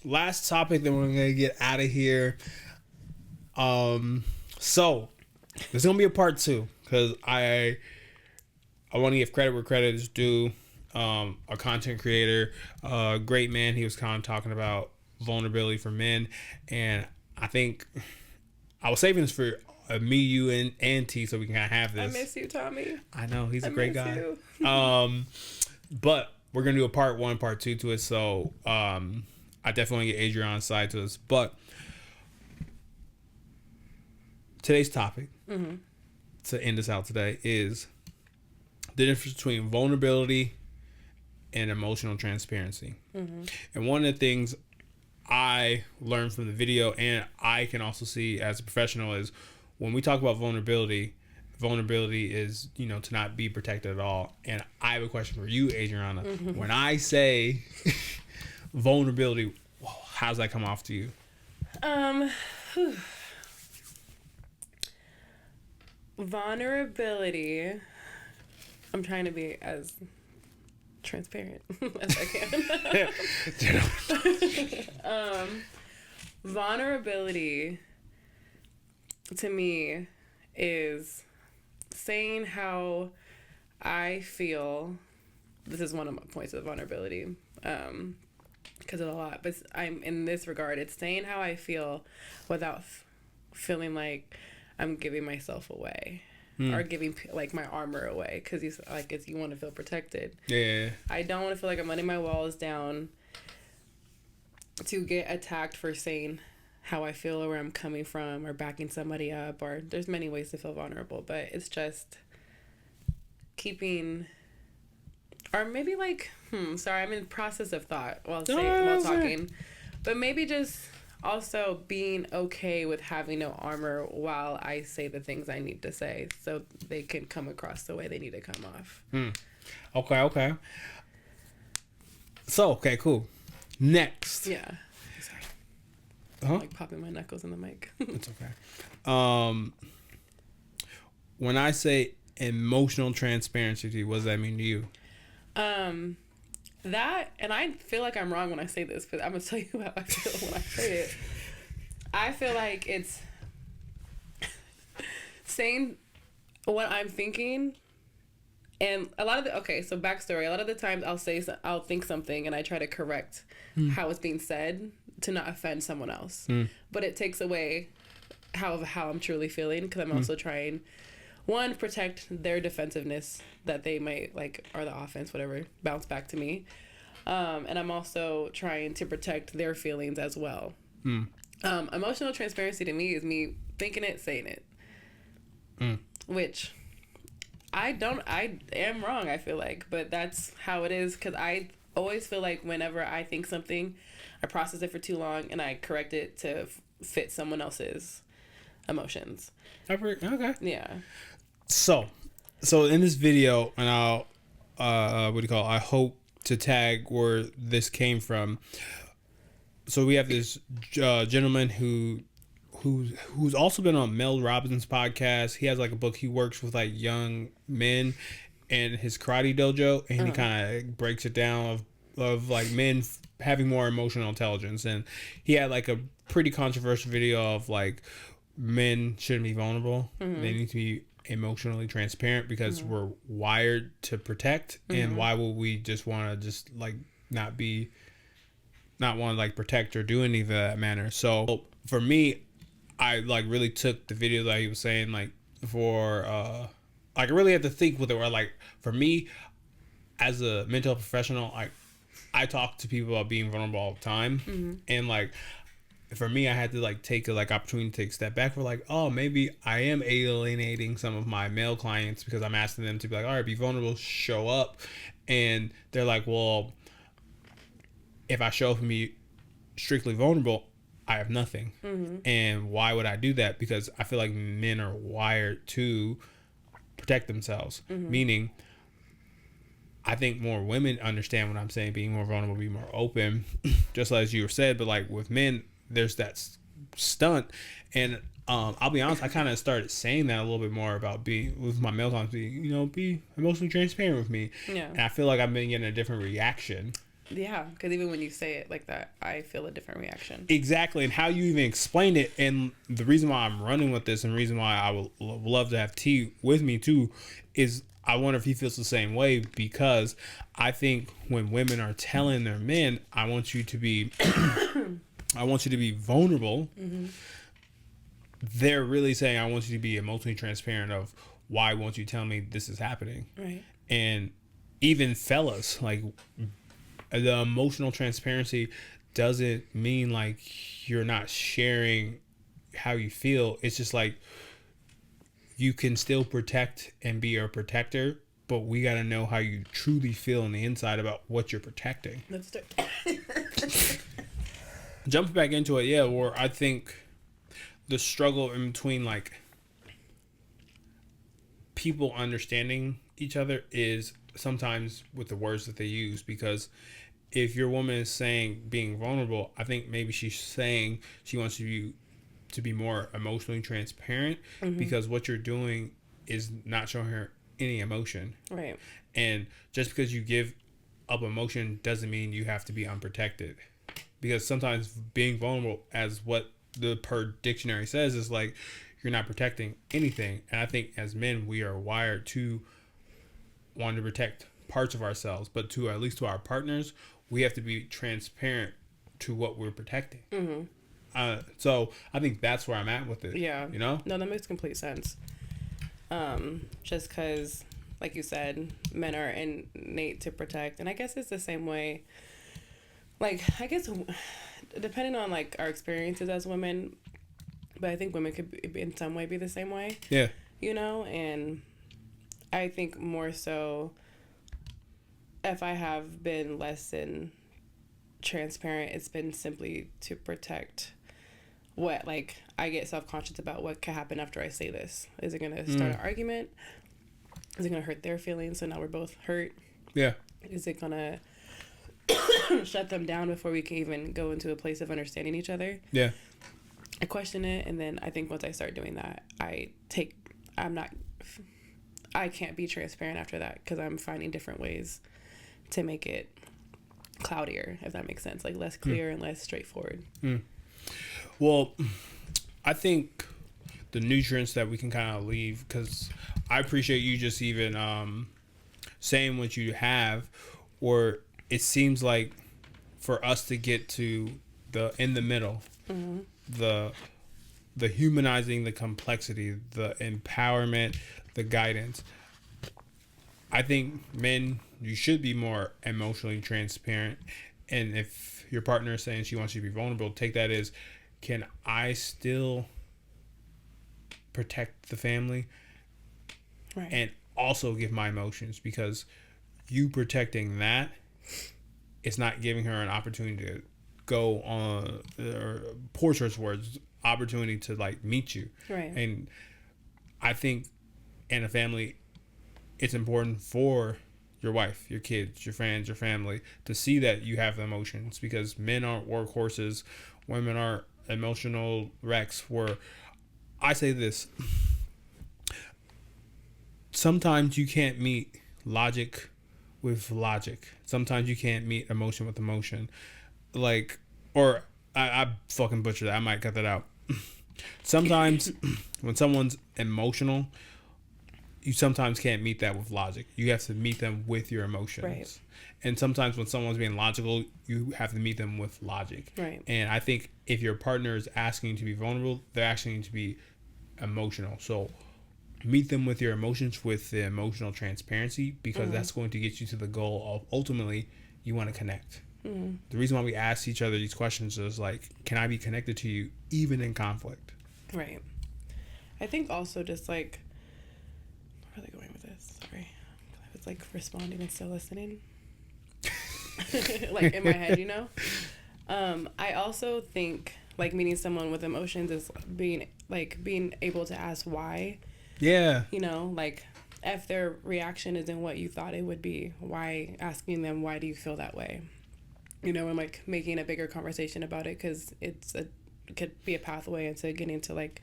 last topic, then we're gonna get out of here. So there's gonna be a part 2 because I want to give credit where credit is due. A content creator, great man. He was kind of talking about vulnerability for men, and I think I was saving this for me, you, and T, so we can kind of have this. I miss you, Tommy. I know he's a great guy. You. But we're gonna do a part 1, part 2 to it. So I definitely want to get Adrian on side to this. But today's topic to end us out today is the difference between vulnerability and emotional transparency. And one of the things I learned from the video, and I can also see as a professional, is when we talk about vulnerability is, to not be protected at all. And I have a question for you, Adriana. When I say vulnerability, how does that come off to you? Vulnerability. I'm trying to be as transparent as I can. Vulnerability to me is saying how I feel. This is one of my points of vulnerability, because of a lot. But I'm in this regard, it's saying how I feel without feeling like I'm giving myself away. Or giving like my armor away, because you want to feel protected. Yeah. I don't want to feel like I'm letting my walls down to get attacked for saying how I feel or where I'm coming from or backing somebody up. Or there's many ways to feel vulnerable, but it's just keeping, or maybe like sorry, I'm in process of thought while talking, but maybe just also being okay with having no armor while I say the things I need to say so they can come across the way they need to come off. Okay. So, okay, cool. Next. Yeah. Sorry. I'm like popping my knuckles in the mic. It's okay. When I say emotional transparency, what does that mean to you? That, and I feel like I'm wrong when I say this, but I'm going to tell you how I feel when I say it. I feel like it's saying what I'm thinking, and a lot of so backstory, a lot of the times I'll think something and I try to correct how it's being said to not offend someone else. But it takes away how I'm truly feeling, because I'm also trying, one, protect their defensiveness that they might or the offense, whatever, bounce back to me. And I'm also trying to protect their feelings as well. Emotional transparency to me is me thinking it, saying it. Which I am wrong, I feel like, but that's how it is, because I always feel like whenever I think something, I process it for too long and I correct it to fit someone else's emotions. Okay. Yeah. So in this video, and I'll I hope to tag where this came from. So we have this gentleman who's also been on Mel Robinson's podcast. He has a book. He works with young men in his karate dojo, and he kind of breaks it down of men having more emotional intelligence. And he had a pretty controversial video of men shouldn't be vulnerable. They need to be emotionally transparent because we're wired to protect. And why would we just want to not want to protect or do any of that manner? So for me, I really took the video that he was saying for I really had to think with it, where for me as a mental health professional, I talk to people about being vulnerable all the time. And for me, I had to take a opportunity to take a step back for oh, maybe I am alienating some of my male clients because I'm asking them to be all right, be vulnerable, show up. And they're well, if I show up and be strictly vulnerable, I have nothing. And why would I do that? Because I feel like men are wired to protect themselves. Meaning, I think more women understand what I'm saying, being more vulnerable, be more open, just as you said. But with men, there's that stunt. And I'll be honest, I kind of started saying that a little bit more about being with my male clients, be emotionally transparent with me. Yeah. And I feel like I've been getting a different reaction Yeah, because even when you say it like that, I feel a different reaction. Exactly, and how you even explain it, and the reason why I'm running with this, and the reason why I would love to have T with me too, is I wonder if he feels the same way, because I think when women are telling their men, I want you to be, I want you to be vulnerable. Mm-hmm. They're really saying, I want you to be emotionally transparent of why won't you tell me this is happening? Right. And even fellas, like, the emotional transparency doesn't mean like you're not sharing how you feel. It's just like you can still protect and be a protector, but we got to know how you truly feel on the inside about what you're protecting. Let's do Jumping back into it, yeah, or I think the struggle in between like people understanding each other is sometimes with the words that they use, because if your woman is saying being vulnerable, I think maybe she's saying she wants you to be more emotionally transparent, mm-hmm. because what you're doing is not showing her any emotion. Right. And just because you give up emotion doesn't mean you have to be unprotected. Because sometimes being vulnerable, as what the per dictionary says, is like you're not protecting anything. And I think as men, we are wired to want to protect parts of ourselves, but to at least to our partners, we have to be transparent to what we're protecting. Mm-hmm. So I think that's where I'm at with it. Yeah. You know? No, that makes complete sense. Just because, like you said, men are innate to protect. And I guess it's the same way. Like, I guess, depending on, like, our experiences as women, but I think women could, in some way, be the same way. Yeah. You know? And I think more so, if I have been less than transparent, it's been simply to protect what, like, I get self-conscious about what could happen after I say this. Is it going to start an argument? Is it going to hurt their feelings so now we're both hurt? Yeah. Is it going to shut them down before we can even go into a place of understanding each other? Yeah. I question it, and then I think once I start doing that, I can't be transparent after that, because I'm finding different ways to make it cloudier, if that makes sense, like less clear and less straightforward. Well, I think the nutrients that we can kind of leave, because I appreciate you just even saying what you have, or it seems like for us to get to the in the middle, mm-hmm. the humanizing, the complexity, the empowerment, the guidance. I think men, you should be more emotionally transparent. And if your partner is saying she wants you to be vulnerable, take that as, can I still protect the family? Right. And also give my emotions, because you protecting that, it's not giving her an opportunity to go on, or poor choice words, opportunity to like meet you. Right. And I think in a family, it's important for your wife, your kids, your friends, your family to see that you have emotions, because men aren't workhorses, women aren't emotional wrecks. Where I say this, sometimes you can't meet logic with logic. Sometimes you can't meet emotion with emotion. Like, or I fucking butchered that. I might cut that out. Sometimes when someone's emotional, you sometimes can't meet that with logic. You have to meet them with your emotions. Right. And sometimes when someone's being logical, you have to meet them with logic. Right. And I think if your partner is asking you to be vulnerable, they're asking you to be emotional. So meet them with your emotions, with the emotional transparency, because that's going to get you to the goal of ultimately you want to connect. The reason why we ask each other these questions is like, can I be connected to you even in conflict? Right. I think also just like, where are they going with this? Sorry. I was like responding and still listening. Like in my head, you know? I also think like meeting someone with emotions is being able to ask why. Yeah. You know, like if their reaction isn't what you thought it would be, why, asking them, why do you feel that way? You know, and like making a bigger conversation about it, because it could be a pathway into getting to like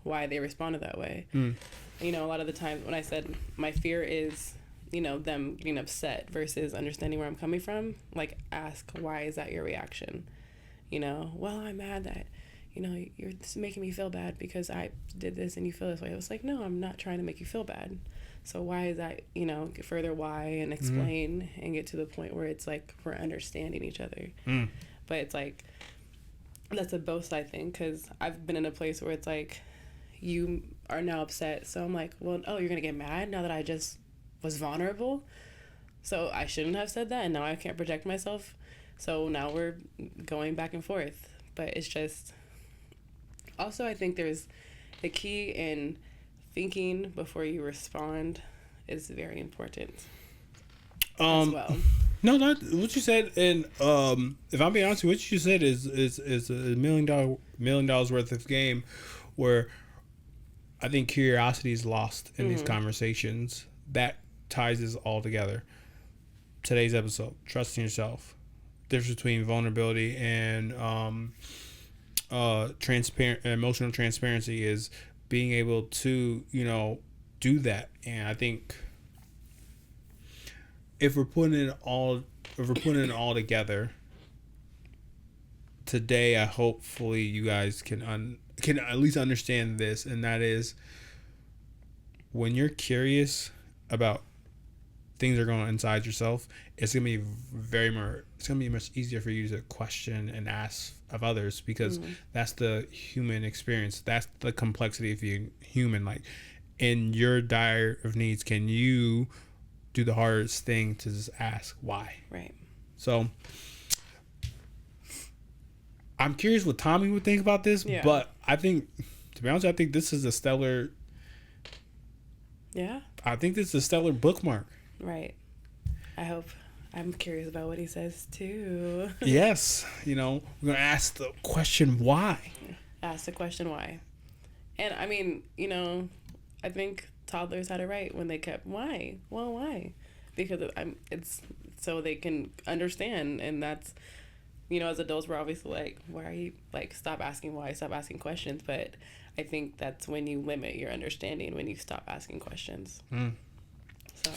why they responded that way. You know, a lot of the time when I said my fear is them getting upset versus understanding where I'm coming from. Like, ask, why is that your reaction? Well, I'm mad that, you're just making me feel bad because I did this and you feel this way. I was like, no, I'm not trying to make you feel bad. So why is that, get further why and explain and get to the point where it's like we're understanding each other. But it's like, that's a both side thing, because I've been in a place where it's like, you are now upset. So I'm like, well, oh, you're going to get mad now that I just was vulnerable? So I shouldn't have said that, and now I can't protect myself. So now we're going back and forth. But it's just, also I think there's the key in thinking before you respond is very important as well. No, not what you said, and if I'm being honest, what you said is $1 million worth of game, where I think curiosity is lost in these conversations. That ties this all together. Today's episode, trusting yourself, difference between vulnerability and emotional transparency is being able to do that. And I think if we're putting it all together today, hopefully you guys can at least understand this, and that is, when you're curious about things that are going on inside yourself, it's gonna be much easier for you to question and ask of others, because that's the human experience. That's the complexity of being human. Like, in your dire of needs, can you do the hardest thing to just ask why? Right. So I'm curious what Tommy would think about this, but I think, to be honest, I think this is a stellar. Yeah. I think this is a stellar bookmark. Right. I'm curious about what he says too. Yes. We're going to ask the question why. Ask the question why. And I mean, I think toddlers had it right when they kept why. Well, why? Because it's so they can understand, and that's, as adults we're obviously like, why are you like, stop asking why, stop asking questions. But I think that's when you limit your understanding, when you stop asking questions. So,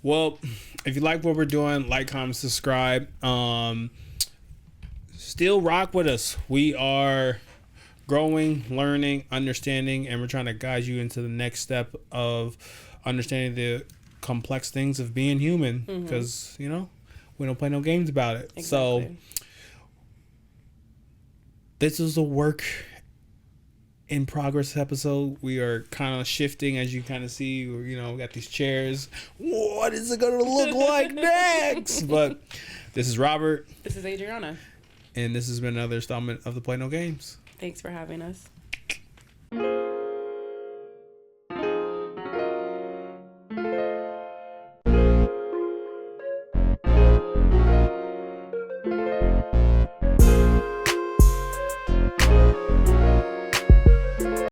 well, if you like what we're doing, like, comment, subscribe. Still rock with us. We are growing, learning, understanding, and we're trying to guide you into the next step of understanding the complex things of being human, because we don't play no games about it. Exactly. So this is a work in progress episode. We are kind of shifting, as you kind of see. We got these chairs. What is it gonna look like next? But this is Robert. This is Adriana. And this has been another installment of the Play No Games. Thanks for having us.